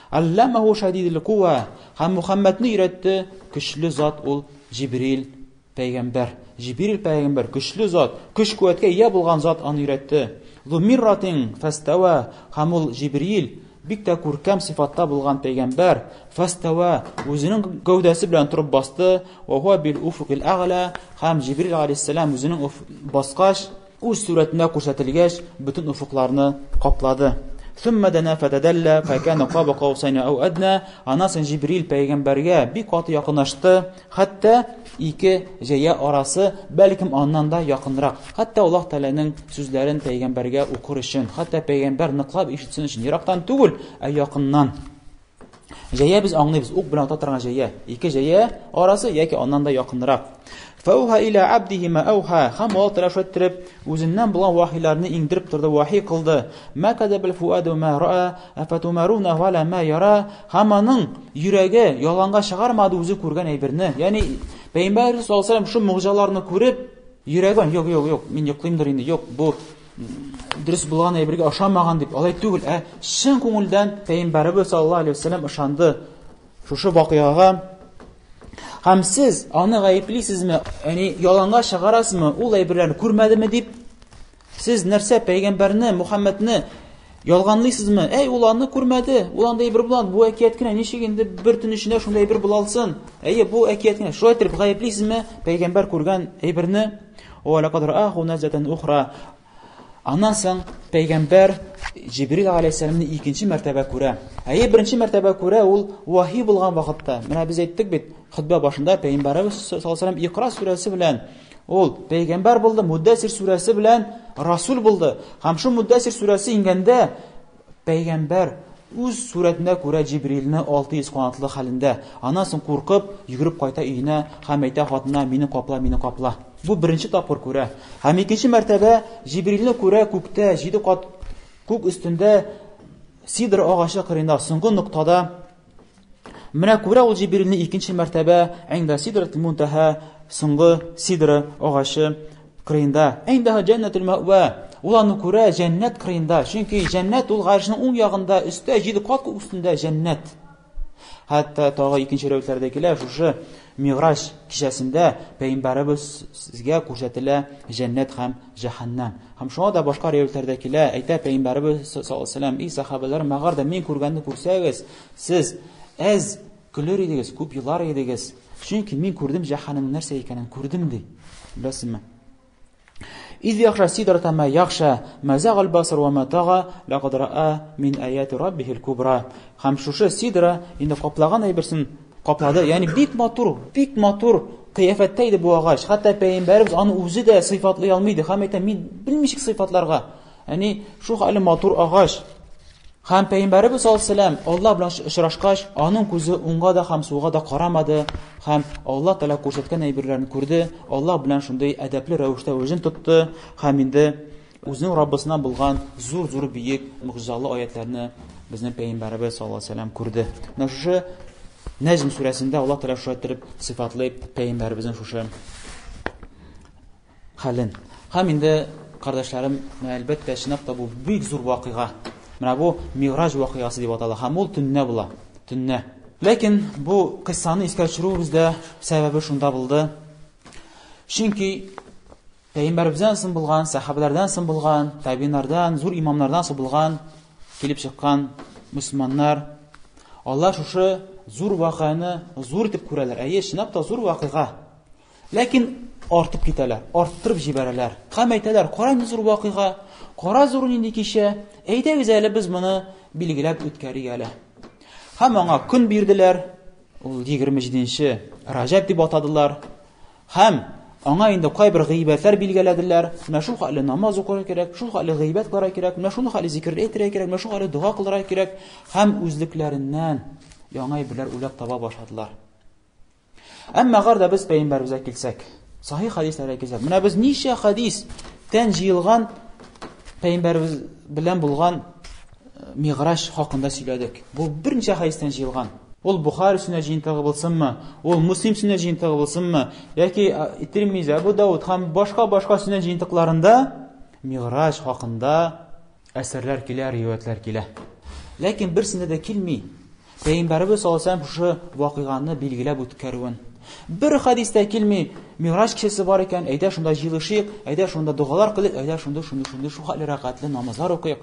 Алламаху шадидул кува. Һәм Мухаммадны өйрәтте көчле зат ул Җибрил пәйгамбәр. Җибрил пәйгамбәр көчле зат, көч куәткә ия булган зат аны өйрәтте. Зумирратин фастава. Һәм ул Җибрил бик тә күркәм сифатта булган пәйгамбәр. Фастава үзенең гәүдәсе белән турып басты. Ва хуа бил уфуқил аъла. Һәм Җибрил алейһиссалам үзенең баскач үз сурәтендә күрсәтелгәч бөтен уфукларны каплады. Thumma dana fatadalla fa kana qaba qawsayn aw adna. Анасын Җибрил пәйгамбәргә бик каты якынашты, хәтта ике җәя арасы, бәлкем аннан да якынрак. Хәтта Аллаһ Тааланың сүзләрен пәйгамбәргә укыр өчен, хәтта пәйгамбәр ныклап ишетсен өчен, ерактан түгел, ә якыннан. Җәя без аңлыйбыз, ук белән татырган җәя. Ике җәя арасы яки аннан да якынрак. Фауха иля абдихи ма ауха. Һәм Аллаһ Таала шәттиреп үзеннән булган вахиларны иңдереп торды, вахи кылды. Ма кадабл фуаду ма ра афатумаруна ва ма яра. Һәм аның йөрәге ялганга чыгармады үзе күргән әйберне. Ягъни Пәйгамбәр саллаллаху алейһи ва сәлләм шу мугҗизаларны күреп йөрәген юк, мин йоклыймдыр инде, юк, бу дөрес булган әйбергә ошамаган дип алай түгел, чын күңелдән Пәйгамбәрбез саллаллаху алейһи ва сәлләм ышанды шушы вакыйгага. Һәм сез аны гаеплисезме? Яни яланга чыгарасызмы? Ул әйберләрне күрмәдеме дип? Сез нәрсә пәйгамбәрне, Мухаммадны ялганлыйсызмы? Ул аны күрмәде. Ул анда әйбер булган. Бу әкият кенә ничек инде бер төн эчендә шундый әйбер була алсын? Бу әкият кенә. Шулай итеп гаеплисезме? Пәйгамбәр күргән әйберне. Ва лакад рааху назatan ухра. Аннан соң пәйгамбәр Җибрил алейһиссаламны икенче мәртәбә күрә. Беренче мәртәбә күрә ул вахи булган вакытта. Менә без әйттек бит, хутба башында Пәйгамбәрбез саллаллаху алейһи ва сәлләм Иқра сүрәсе белән ул пәйгамбәр булды, Муддассир сүрәсе белән расул булды. Һәм шу Муддассир сүрәсе ингәндә пәйгамбәр Үз сүрәтенә күрә Җибрилне 600 канатлы хәлендә. Анасын куркып, йөгереп кайта өенә, һәм әйтә хатынына: "Мине капла, мине капла." Бу беренче тапкыр күрә. Һәм икенче мәртәбә Җибрилне күрә күктә, 7 кат күк үстендә сидр агачы кырында, соңгы ноктада. Менә күрә ул Җибрилне икенче мәртәбә инда сидрәтул мунтаха, соңгы сидр агачы кырында. Инда җәннәтул маъва. Ул аны күрә җәннәт кырында. Чөнки җәннәт ул гаршның уң ягында, өстә 7 кат үстендә җәннәт. Хәтта тагы икенче рәветләрдә килә, шушы Миграж кичәсендә Пәйгамбәребез сезгә күрсәтелә җәннәт һәм җәһәннәм. Һәм шуңа да башка рәветләрдә килә, әйтә Пәйгамбәребез саллаллаһу алейһи ва сәллям: "И сахабалар, мәгәр дә мин күргәнне күрсәгез, сез әз көлер идегез, күп елар идегез. Чөнки мин күрдем җәһәннәм нәрсә икәнен күрдем" ди. Беләсезме? إذ يخشى سدرة ما يخشى ما زاغ البصر وما طغى لقد رأى من آيات ربه الكبرى. Һәм шушы сидра инде каплаган әйберсен каплады. Ягъни бик матур кыяфәттә иде бу агач. Хәтта Пәйгамбәрбез аны үзе дә сыйфатлый алмый иде. Һәм әйтә: "Мин белмичек сыйфатларга." Ягъни шу хәле матур агач. Һәм Пәйгамбәрбез саллаллаһу алейһи ва сәллям Аллаһ белән очрашкач, аның күзе уңга да һәм сулга да карамады. Һәм Аллаһ Тәала күрсәткән әйберләрне күрде. Аллаһ белән шундый әдәпле рәвештә үзен тотты. Һәм инде үзенең Раббысына булган зур биек мөгъҗизалы аятларны безнең Пәйгамбәрбез саллаллаһу алейһи ва сәллям күрде. Менә шушы Нәҗм сүрәсендә Аллаһ Тәала шулай итеп сыйфатлый Пәйгамбәрбезнең шушы хәлен. Һәм инде кардәшләрем, әлбәттә чынлап та бу бик зур вакыйга. Менә бу Миграж вакыйгасы дип атала. Һәм ул төнне була. Төнне. Ләкин бу кыссаны искә төшерүебездә сәбәбе шунда булды. Чөнки Пәйгамбәрбездән соң булган, сахабалардан соң булган, табиннардан, зур имамнардан соң булган килеп чыккан мөселманнар Аллаһ шушы зур вакыйганы зур итеп күрәләр. Әйе, чынлап та зур вакыйга. Ләкин артып китәләр, арттырып җибәрәләр. Һәм әйтәләр: "Кара зур вакыйга, кара зур нинди кичә, әйдәгез әле без моны билгеләп үткәрик әле." Һәм аңа көн бирделәр. Ул 27нче Раҗаб дип атадылар. Һәм аңа инде кайбер гыйбәтләр билгеләделәр. Менә шул хәлле намаз укырга кирәк, шул хәлле гыйбәт кылырга кирәк, менә шул хәлле зикр әйтергә кирәк, менә шул хәлле дуа кылырга кирәк. Һәм үзлекләреннән яңа әйберләр уйлап таба башладылар. Әмма гарда без Пәйгамбәрбезгә килсәк, сахих хадисләргә килсәк, менә без ничә хадис тән җыелган Пәйгамбәрбез белән булган Миграж хакында сөйләдек. Бу берничә хадистән җыелган. Ул Бухари сүннә җыентыгы булсынмы, ул Муслим сүннә җыентыгы булсынмы, яки Тирмизи, Абу Дауд һәм башка сүннә җыентыкларында Миграж хакында әсәрләр килә, риваятлар килә. Ләкин берсендә дә килми Пәйгамбәрбез саллаллаһу алейһи ва сәллям шушы вакыйганы билгеләп үткәрүен. Бер хадистә килми Миграж кичәсе бар икән, әйдә шунда җыелышыйк, әйдә шунда дугалар кылыйк, әйдә шунда шу хәлле рәкатьле намазлар укыйк.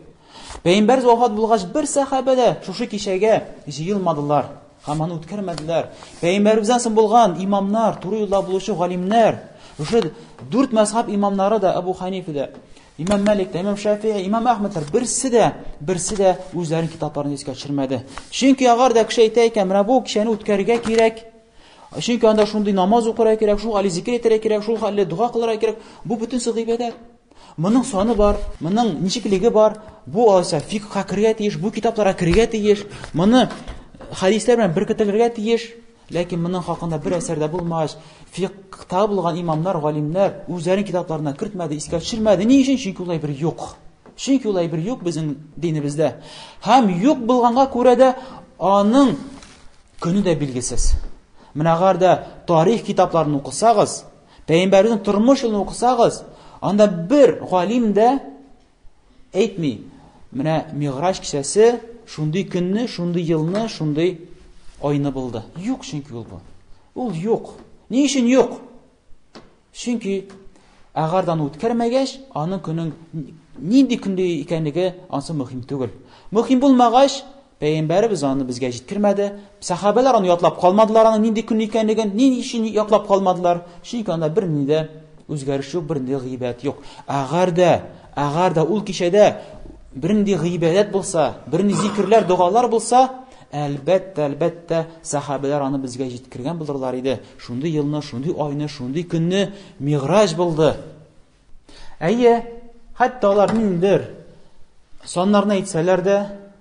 Пәйгамбәр вафат булгач бер сахаба да шушы кичәгә җыелмадылар. Һәм аны үткәрмәделәр. Пәйгамбәрбездән соң булган имамнар, туры юлда булучы галимнәр, шушы 4 мазхаб имамнары да, Абу Ханифа да, Имам Малик да, Имам Шафии, Имам Ахмәдләр берсе дә үзләренең китапларын искә төшермәде. Чөнки агар да кеше әйтә икән, менә бу кичәне үткәрергә кирәк. Чөнки анда шундый намаз укырга кирәк, шул хәлле зикр итәргә кирәк, шул хәлле дуа кылырга кирәк. Бу бөтенсе гыйбадәт. Моның саны бар, моның ничеклеге бар. Бу алса фикъка кергә тиеш, бу китапларга кергә тиеш. Моны хадислар белән беркетелергә тиеш. Ләкин моның хакында бер әсәр дә булмагач, фикъта булган имамнар, галимнәр үзләренең китапларына кертмәде, искә төшермәде. Ни өчен? Чөнки ул әйбер юк. Чөнки ул әйбер юк безнең динебездә. Һәм юк булганга күрә дә аның көне дә билгесез. Менә гарда тарих китапларын укысагыз, Пәйгамбәрнең тормыш юлын укысагыз, анда бер галим дә әйтми, менә Миграж кичәсе шундый көнне, шундый елны, шундый айны булды. Юк, чөнки ул бу. Ул юк. Ни өчен юк? Чөнки агардан үткәрмәгәч, аның көнен нинди көндә икәнлеге ансы мөһим түгел. Мөһим булмагач, Пәйгамбәрбез аны безгә җиткермәде. Сахабалар аны ятлап калмадылар, аның нинди көн икәнлеген, ни өчен ятлап калмадылар? Чөнки анда бер нидә үзгәреш юк, бер нидә гыйбадәт юк. Агарда ул кичәдә бер нидә гыйбадәт булса, бер нидә зикрләр, дугалар булса, әлбәттә сахабалар аны безгә җиткергән булырлар иде. Шундый елны, шундый айны, шундый көнне Миграж булды. Әйе, хәтта алар ниндер саннарны әйтсәләр дә,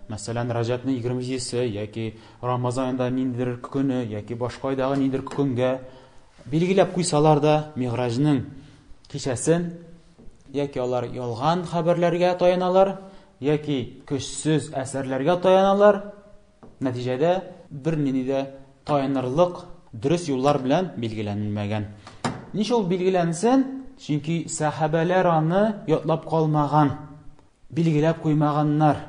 Мәсәлән, Раҗабның 27-се яки Рамазан аенда ниндидер көне яки башка айдагы ниндидер көнгә билгеләп куйсалар да, Мигъраҗның кичәсен яки алар ялган хәбәрләргә таяналар, яки көчсез әсәрләргә таяналар, нәтиҗәдә бернинди дә таянырлык дөрес юллар белән билгеләнелмәгән. Ничә ул билгеләнсен? Чөнки сахабалар аны ятлап калмаган, билгеләп куймаганнар.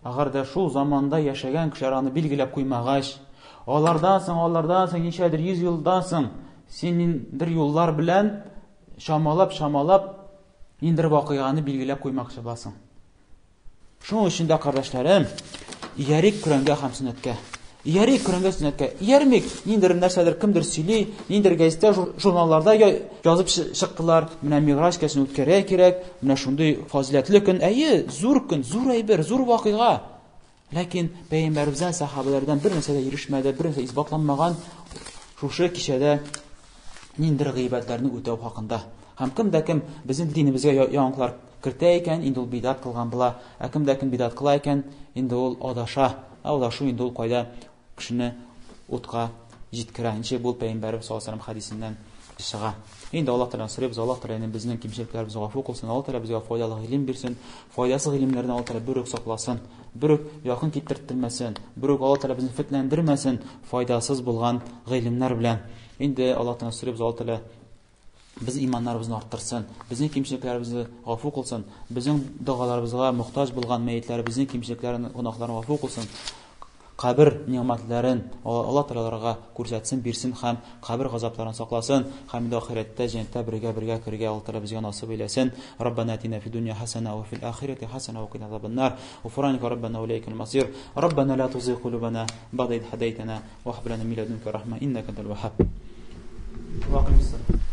Агар да шул заманда яшәгән кешеләр аны билгеләп куймагач, алардан соң ничәдер 100 елдан соң синдер юллар белән шамалап ниндер вакыйганы билгеләп куймакчы буласың. Шуның өчен дә, кардәшләрем, иярик Коръәнгә һәм сөннәткә. Иярик Коръәнгә сөннәткә. Иярмик, ниндер нәрсәдер кемдер сөйли, ниндер гәзитә, журналларда язып чыктылар, менә Мигъраҗ кичәсен үткәрә кирәк, менә шундый фазилатлы көн, зур көн, зур әйбер, зур вакыйга. Ләкин пәйгамбәребездән, сахабалардан бер нәрсә дә ирешмәде, бер нәрсә исбатланмаган шушы кичәдә ниндер гыйбатларны үтәү хакында. Һәм кем безнең динебезгә яңаклар кертә икән, инде ул бидат кылган була, кем бидат кыла икән, инде ул адаша. Адашу инде ул кайда кешене утка җиткерә. Инде бу пәйгамбәр саллаллаһу алейһи хадисеннән чыга. Инде Аллаһ Тәгалә сорыйбыз, Аллаһ Тәгалә безнең кимчелекләребезгә гафу кылсын, Аллаһ Тәгалә безгә файдалы гыйлем бирсен, файдасыз гыйлемнәрдән Аллаһ Тәгалә бүрек сакласын, бүрек якын китертермәсен, бүрек Аллаһ Тәгалә безне фитләндермәсен, файдасыз булган гыйлемнәр белән. Инде Аллаһ Тәгалә сорыйбыз, Аллаһ Тәгалә biz imanlarımızı arttırsın, bizim kimçiliklerimizi gafu kılsın, bizim dualarımıza muhtaç bulgan meyitlerimizin kimçiliklerini, günahlarını gafu kılsın, kabir nimetlerin Allah Teala'larga күрсәтсен, бирсен һәм kabir газапларын сакласын, һәм инде ахирәттә җәннәттә бергә кергә Аллаһ Теала безгә насыйп эйләсен. Раббана атина фид дунья хасана ва фил ахирати хасана ва qina azabannar. Ghufranaka rabbana wa ilaykal masir. Rabbana la tuzigh qulubana ba'da idh hadaytana wa hab lana min ladunka rahma innaka antal wahhab. Wa aqim as-salat.